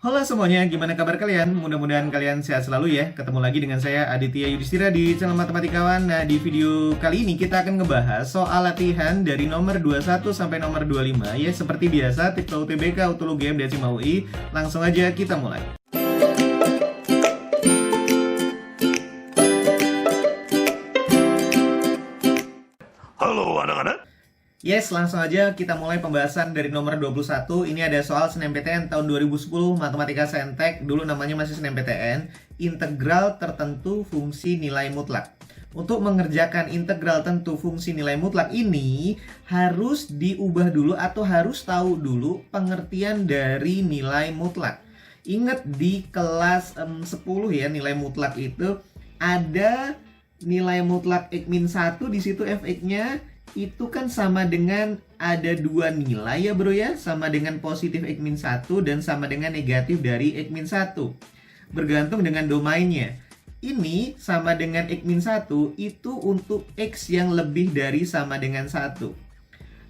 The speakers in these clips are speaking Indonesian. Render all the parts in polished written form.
Halo semuanya, gimana kabar kalian? Mudah-mudahan kalian sehat selalu ya. Ketemu lagi dengan saya Aditya Yudhistira di channel Matematikawan. Nah, di video kali ini kita akan ngebahas soal latihan dari nomor 21 sampai nomor 25 ya. Seperti biasa, tips UTBK, Utulu GM, Desima UI. Langsung aja kita mulai. Halo anak-anak. Yes, langsung aja kita mulai pembahasan dari nomor 21. Ini ada soal SNMPTN tahun 2010, Matematika Saintek, dulu namanya masih SNMPTN, integral tertentu fungsi nilai mutlak. Untuk mengerjakan integral tentu fungsi nilai mutlak ini harus diubah dulu atau harus tahu dulu pengertian dari nilai mutlak. Ingat di kelas 10 ya, nilai mutlak itu ada nilai mutlak x-1, di situ fx-nya itu kan sama dengan ada dua nilai ya bro ya, sama dengan positif x-1 dan sama dengan negatif dari x-1, bergantung dengan domainnya. Ini sama dengan x-1 itu untuk x yang lebih dari sama dengan 1.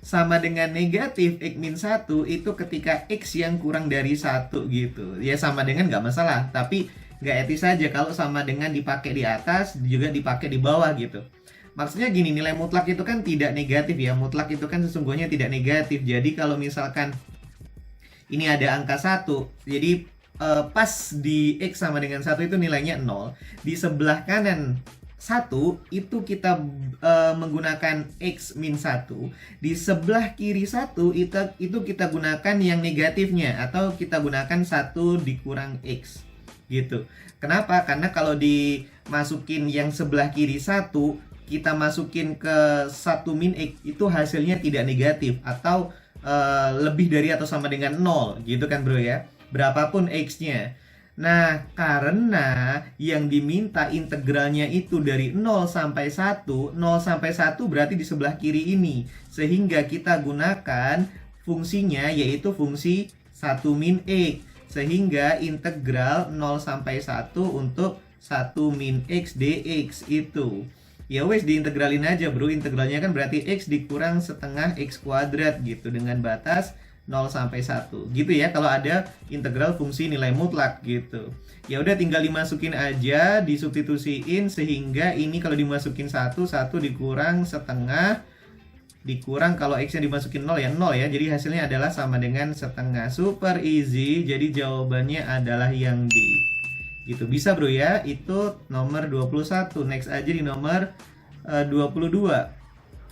Sama dengan negatif x-1 itu ketika x yang kurang dari 1 gitu. Ya sama dengan nggak masalah, tapi nggak etis saja kalau sama dengan dipakai di atas juga dipakai di bawah gitu. Maksudnya gini, nilai mutlak itu kan tidak negatif ya. Mutlak itu kan sesungguhnya tidak negatif. Jadi kalau misalkan ini ada angka 1, jadi pas di X sama dengan 1 itu nilainya 0. Di sebelah kanan 1 itu kita menggunakan X min 1. Di sebelah kiri 1 itu kita gunakan yang negatifnya, atau kita gunakan 1 dikurang X gitu. Kenapa? Karena kalau dimasukin yang sebelah kiri 1, kita masukin ke 1 min X, itu hasilnya tidak negatif atau lebih dari atau sama dengan 0 gitu kan bro ya, berapapun X-nya. Nah, karena yang diminta integralnya itu dari 0 sampai 1, 0 sampai 1 berarti di sebelah kiri ini, sehingga kita gunakan fungsinya yaitu fungsi 1 min X, sehingga integral 0 sampai 1 untuk 1 min X dx itu. Ya wes, diintegralin aja bro. Integralnya kan berarti X dikurang setengah X kuadrat gitu, dengan batas 0 sampai 1 gitu ya, kalau ada integral fungsi nilai mutlak gitu. Ya udah, tinggal dimasukin aja, disubstitusiin, sehingga ini kalau dimasukin 1 dikurang setengah, dikurang kalau X-nya dimasukin 0 ya 0 ya. Jadi hasilnya adalah sama dengan setengah. Super easy. Jadi jawabannya adalah yang D. Gitu, bisa bro ya. Itu nomor 21. Next aja di nomor 22.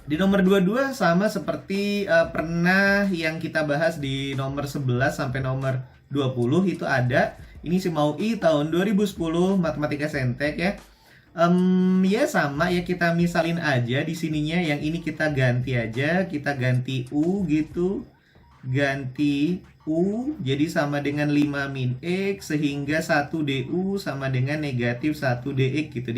Di nomor 22 sama seperti pernah yang kita bahas di nomor 11 sampai nomor 20 itu ada. Ini si MAUI tahun 2010 Matematika Saintek ya. Ya sama ya, kita misalin aja di sininya, yang ini kita ganti aja, kita ganti U gitu. Ganti U jadi sama dengan 5 min X, sehingga 1 DU sama dengan negatif 1 DX gitu,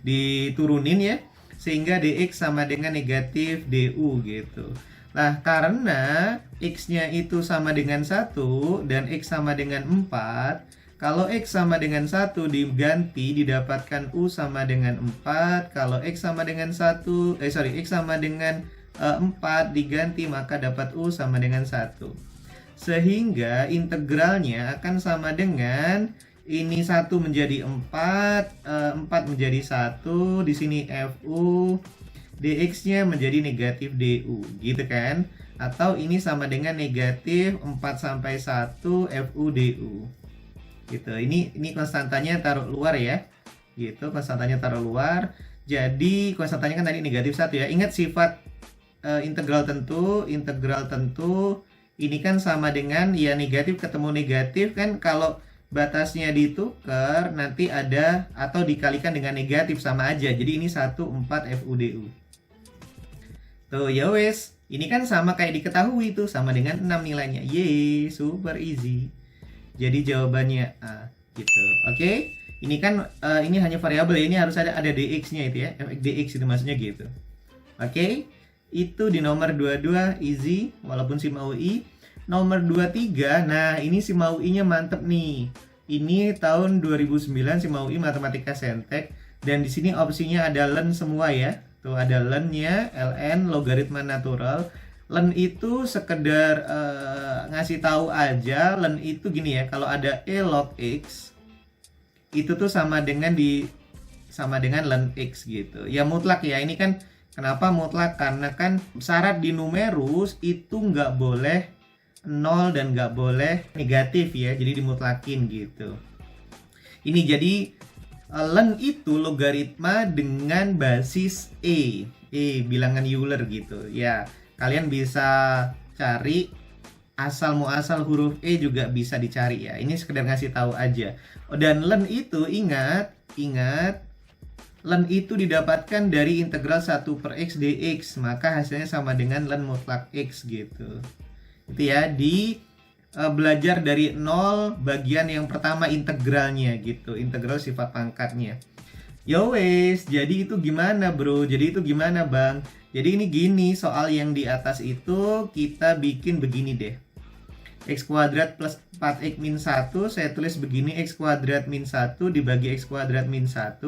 diturunin ya, sehingga DX sama dengan negatif DU gitu. Nah, karena X-nya itu sama dengan 1 dan X sama dengan 4, kalau X sama dengan 1 diganti didapatkan U sama dengan 4. Kalau X sama dengan X sama dengan 4 diganti, maka dapat U sama dengan 1. Sehingga integralnya akan sama dengan ini 1 menjadi 4, 4 menjadi 1, di sini FU, dx-nya menjadi negatif DU gitu kan. Atau ini sama dengan negatif 4 sampai 1 FU DU. Gitu. Ini konstantanya taruh luar ya. Gitu, konstantanya taruh luar. Jadi konstantanya kan tadi negatif 1 ya. Ingat sifat integral tentu ini kan sama dengan ya negatif ketemu negatif kan, kalau batasnya ditukar nanti ada atau dikalikan dengan negatif sama aja. Jadi ini 1 4 FUDU. Tuh ya wes, ini kan sama kayak diketahui tuh, sama dengan 6 nilainya. Yeay, super easy. Jadi jawabannya A gitu. Oke. Ini kan ini hanya variabel ya, ini harus ada dx-nya itu ya, fx dx itu maksudnya gitu. Oke. Itu di nomor 22 easy walaupun si MAUI. Nomor 23, nah ini si MAUI-nya mantep nih. Ini tahun 2009 si MAUI Matematika Saintek, dan di sini opsinya ada ln semua ya. Tuh ada ln-nya, ln logaritma natural. Len itu sekedar ngasih tahu aja, len itu gini ya, kalau ada E log X itu tuh sama dengan len X gitu. Ya mutlak ya, ini kan kenapa mutlak? Karena kan syarat di numerus itu nggak boleh 0 dan nggak boleh negatif ya, jadi dimutlakin gitu. Ini jadi len itu logaritma dengan basis bilangan Euler gitu. Ya, kalian bisa cari asal muasal huruf E juga bisa dicari ya. Ini sekedar ngasih tahu aja. Dan len itu ingat len itu didapatkan dari integral 1 per X dx, maka hasilnya sama dengan len mutlak X gitu. Itu ya, belajar dari 0 bagian yang pertama integralnya gitu, integral sifat pangkatnya. Yo wes, jadi itu gimana bro? Jadi itu gimana bang? Jadi ini gini, soal yang di atas itu kita bikin begini deh. X kuadrat plus 4x min 1, saya tulis begini, X kuadrat min 1 dibagi X kuadrat min 1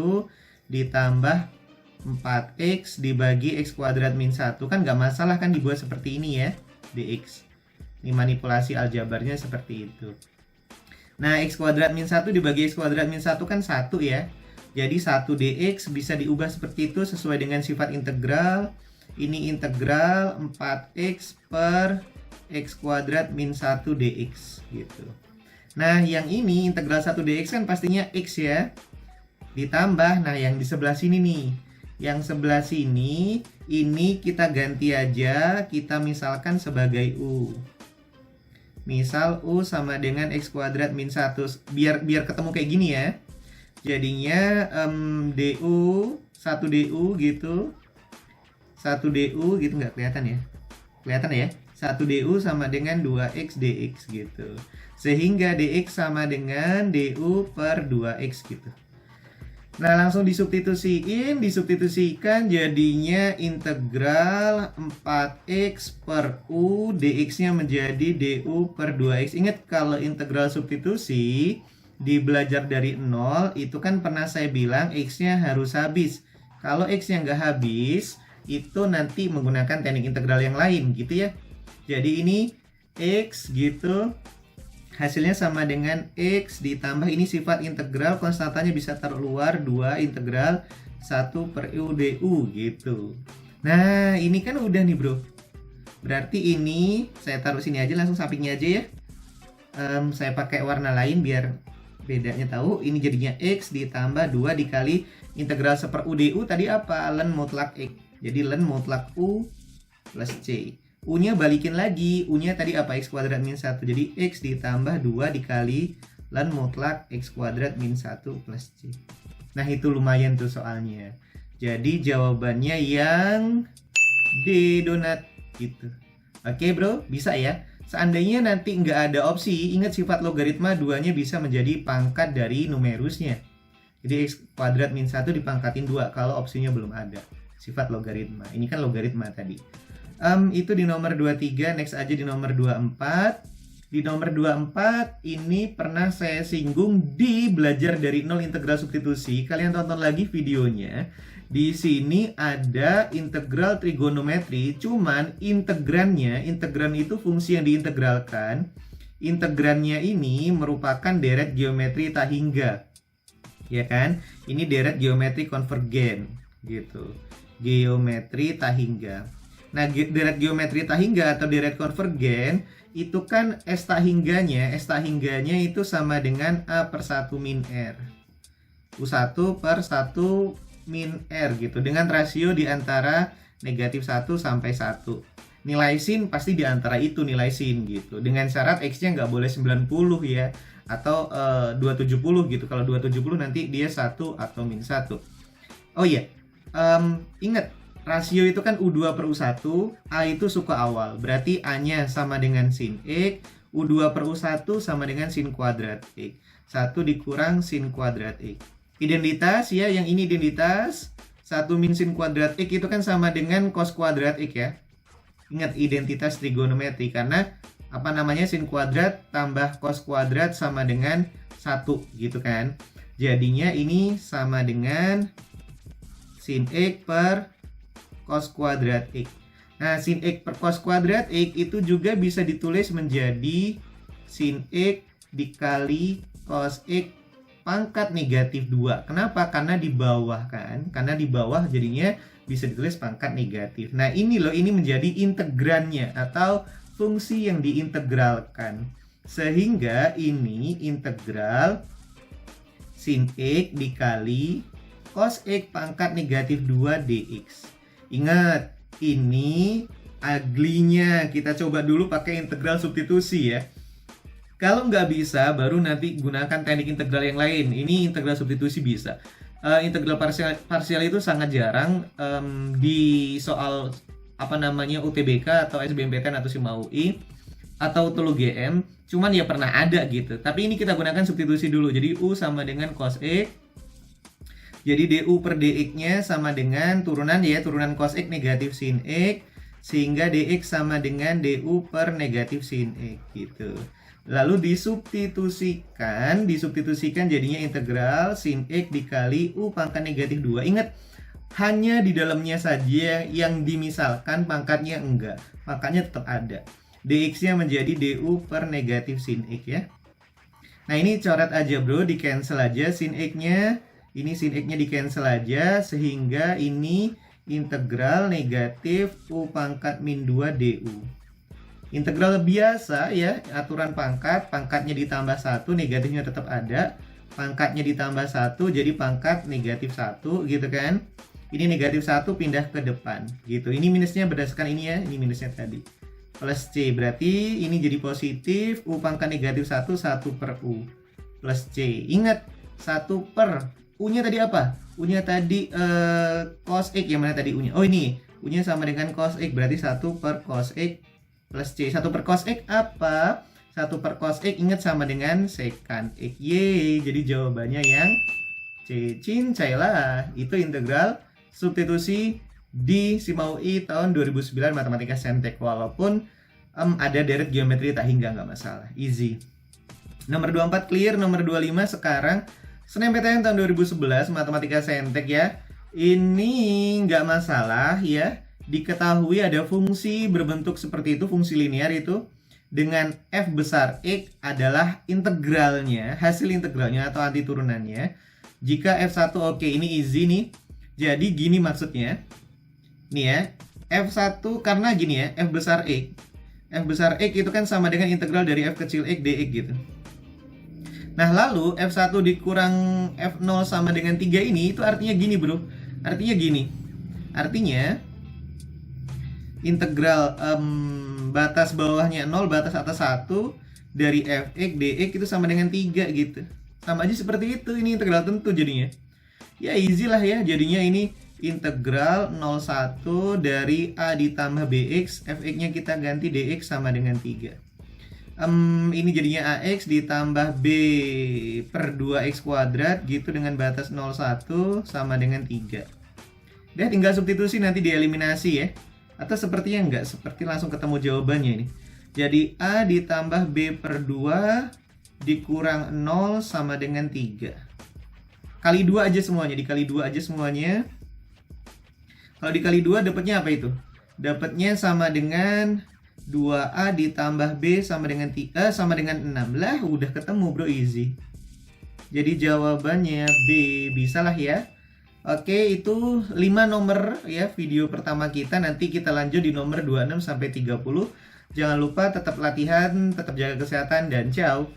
ditambah 4x dibagi X kuadrat min 1. Kan nggak masalah kan dibuat seperti ini ya, dx. Ini manipulasi aljabarnya seperti itu. Nah, X kuadrat min 1 dibagi X kuadrat min 1 kan 1 ya. Jadi 1 dx bisa diubah seperti itu sesuai dengan sifat integral. Ini integral 4x per X kuadrat min 1 dx gitu. Nah, yang ini integral 1 dx kan pastinya X ya. Ditambah, nah yang di sebelah sini nih. Yang sebelah sini, ini kita ganti aja, kita misalkan sebagai U. Misal U sama dengan X kuadrat min 1. Biar ketemu kayak gini ya. Jadinya DU, 1 DU gitu. 1 DU gitu, nggak kelihatan ya? Kelihatan ya? 1 DU sama dengan 2X dx gitu. Sehingga dx sama dengan DU per 2X gitu. Nah, langsung disubstitusikan jadinya integral 4x per U, dx-nya menjadi du per 2x. Ingat kalau integral substitusi di belajar dari 0 itu kan pernah saya bilang x-nya harus habis. Kalau x-nya nggak habis, itu nanti menggunakan teknik integral yang lain gitu ya. Jadi ini x gitu. Hasilnya sama dengan X ditambah ini sifat integral, konstantanya bisa taruh luar 2 integral 1 per U du gitu. Nah, ini kan udah nih bro. Berarti ini saya taruh sini aja, langsung sampingnya aja ya. Saya pakai warna lain biar bedanya tahu. Ini jadinya X ditambah 2 dikali integral 1 per U du tadi apa? Len mutlak X. Jadi len mutlak U plus C. U-nya balikin lagi, U-nya tadi apa? X kuadrat min 1. Jadi X ditambah 2 dikali len mutlak X kuadrat min 1 plus C. Nah, itu lumayan tuh soalnya. Jadi jawabannya yang D, donat gitu. Oke bro, bisa ya? Seandainya nanti nggak ada opsi, ingat sifat logaritma 2-nya bisa menjadi pangkat dari numerusnya. Jadi X kuadrat min 1 dipangkatin 2 kalau opsinya belum ada. Sifat logaritma. Ini kan logaritma tadi. Itu di nomor 23, next aja di nomor 24. Di nomor 24 ini pernah saya singgung di belajar dari 0 integral substitusi. Kalian tonton lagi videonya. Di sini ada integral trigonometri, cuman integran itu fungsi yang diintegralkan. Integrannya ini merupakan deret geometri tak hingga. Ya kan? Ini deret geometri konvergen gitu. Geometri tak hingga. Nah, deret geometri tak hingga atau deret konvergen itu kan S tak hingganya itu sama dengan A per 1 min R. U1 per 1 min R gitu. Dengan rasio di antara negatif 1 sampai 1. Nilai sin pasti di antara itu nilai sin gitu. Dengan syarat X-nya nggak boleh 90 ya. Atau 270 gitu. Kalau 270 nanti dia 1 atau min 1. Oh iya, ingat. Rasio itu kan U2 per U1, A itu suku awal. Berarti A-nya sama dengan sin X, U2 per U1 sama dengan sin kuadrat X. 1 dikurang sin kuadrat X. Identitas ya, yang ini identitas. 1 min sin kuadrat X itu kan sama dengan cos kuadrat X ya. Ingat identitas trigonometri, karena apa namanya sin kuadrat tambah cos kuadrat sama dengan 1 gitu kan. Jadinya ini sama dengan sin X per cos kuadrat X. Nah, sin X per cos kuadrat X itu juga bisa ditulis menjadi sin X dikali cos X pangkat negatif 2. Kenapa? Karena di bawah kan. Karena di bawah jadinya bisa ditulis pangkat negatif. Nah, ini loh, ini menjadi integrannya atau fungsi yang diintegralkan. Sehingga ini integral sin X dikali cos X pangkat negatif 2 dx. Ingat, ini ugly-nya. Kita coba dulu pakai integral substitusi ya. Kalau nggak bisa, baru nanti gunakan teknik integral yang lain. Ini integral substitusi bisa. Integral parsial itu sangat jarang di soal UTBK atau SBMPTN atau SIMA UI atau TULU GM. Cuman ya pernah ada gitu. Tapi ini kita gunakan substitusi dulu. Jadi U sama dengan cos X. Jadi du per dx-nya sama dengan turunan cos X negatif sin X, sehingga dx sama dengan du per negatif sin X gitu. Lalu disubstitusikan jadinya integral sin X dikali u pangkat negatif 2. Ingat, hanya di dalamnya saja yang dimisalkan, pangkatnya enggak. Pangkatnya tetap ada. Dx-nya menjadi du per negatif sin X ya. Nah, ini coret aja bro, di cancel aja sin X-nya. Ini sin X-nya di cancel aja, sehingga ini integral negatif u pangkat min 2 du. Integral biasa ya, aturan pangkat, pangkatnya ditambah 1, negatifnya tetap ada. Pangkatnya ditambah 1, jadi pangkat negatif 1 gitu kan. Ini negatif 1 pindah ke depan gitu. Ini minusnya berdasarkan ini ya, ini minusnya tadi. Plus C, berarti ini jadi positif, u pangkat negatif 1, 1 per u. Plus C, ingat 1 per U-nya tadi apa? U-nya tadi cos X, yang mana tadi U-nya? Oh ini, U-nya sama dengan cos X, berarti 1 per cos X plus C. 1 per cos X apa? 1 per cos X ingat sama dengan secant X. Yeay, jadi jawabannya yang C. Cincailah. Itu integral substitusi di SIMA UI tahun 2009 Matematika Saintek. Walaupun ada deret geometri tak hingga, nggak masalah. Easy. Nomor 24 clear, nomor 25 sekarang SNMPTN tahun 2011 Matematika Saintek ya. Ini nggak masalah ya. Diketahui ada fungsi berbentuk seperti itu, fungsi linear itu dengan f besar X adalah integralnya, hasil integralnya atau anti turunannya. Jika f1 oke, ini easy nih. Jadi gini maksudnya. Nih ya, f1 karena gini ya, f besar X. F besar X itu kan sama dengan integral dari f kecil X dx gitu. Nah, lalu F1 dikurang F0 sama dengan 3 ini, itu artinya gini bro. Artinya gini. Artinya, integral batas bawahnya 0, batas atas 1, dari Fx dx itu sama dengan 3 gitu. Sama aja seperti itu, ini integral tentu jadinya. Ya easy lah ya, jadinya ini integral 01 dari A ditambah Bx, Fx-nya kita ganti dx sama dengan 3. Ini jadinya AX ditambah B per 2X kuadrat gitu dengan batas 01 sama dengan 3. Udah tinggal substitusi nanti dieliminasi ya. Atau sepertinya enggak, seperti langsung ketemu jawabannya ini. Jadi A ditambah B per 2 dikurang 0 sama dengan 3. Kali 2 aja semuanya, dikali 2 aja semuanya. Kalau dikali 2 dapatnya apa itu? Dapatnya sama dengan 2A ditambah B sama dengan 3 sama dengan 6. Lah udah ketemu bro, easy. Jadi jawabannya B, bisalah ya. Oke, itu 5 nomor ya video pertama kita. Nanti kita lanjut di nomor 26 sampai 30. Jangan lupa tetap latihan, tetap jaga kesehatan dan ciao.